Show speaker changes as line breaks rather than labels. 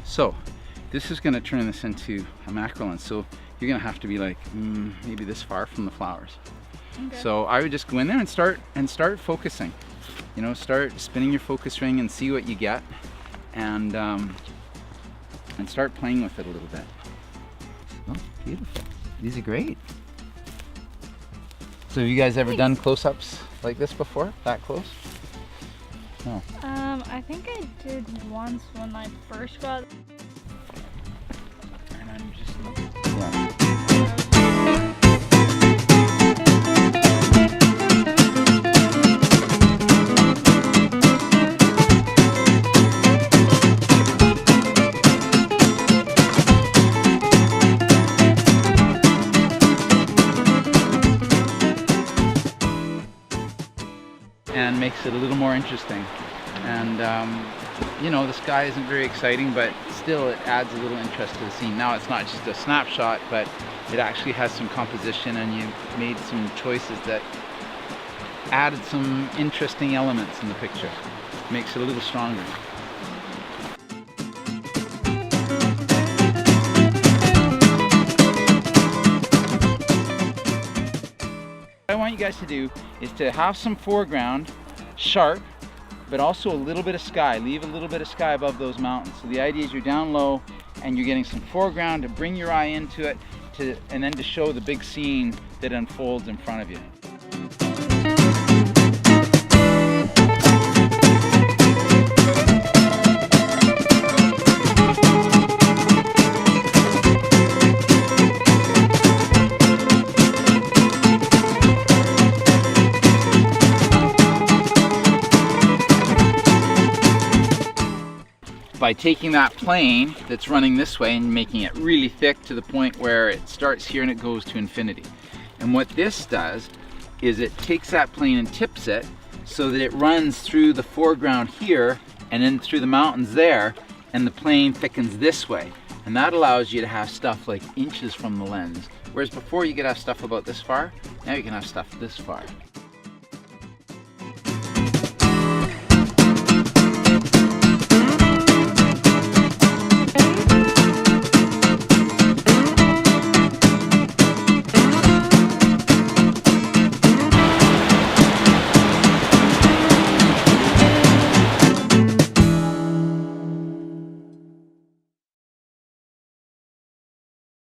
So this is going to turn this into a macro lens. So you're going to have to be like maybe this far from the flowers. Okay. So I would just go in there and start focusing. You know, start spinning your focus ring and see what you get, and start playing with it a little bit. Oh, beautiful. These are great. So have you guys ever done close-ups like this before? That close? No.
I think I did once when I first got.
And I'm just and makes it a little more interesting. And you know, the sky isn't very exciting, but still it adds a little interest to the scene. Now it's not just a snapshot, but it actually has some composition, and you made some choices that added some interesting elements in the picture. Makes it a little stronger. What I want you guys to do is to have some foreground, sharp, but also a little bit of sky. Leave a little bit of sky above those mountains. So the idea is you're down low and you're getting some foreground to bring your eye into it, and then to show the big scene that unfolds in front of you. By taking that plane that's running this way and making it really thick to the point where it starts here and it goes to infinity. And what this does is it takes that plane and tips it so that it runs through the foreground here and then through the mountains there, and the plane thickens this way. And that allows you to have stuff like inches from the lens. Whereas before you could have stuff about this far, now you can have stuff this far.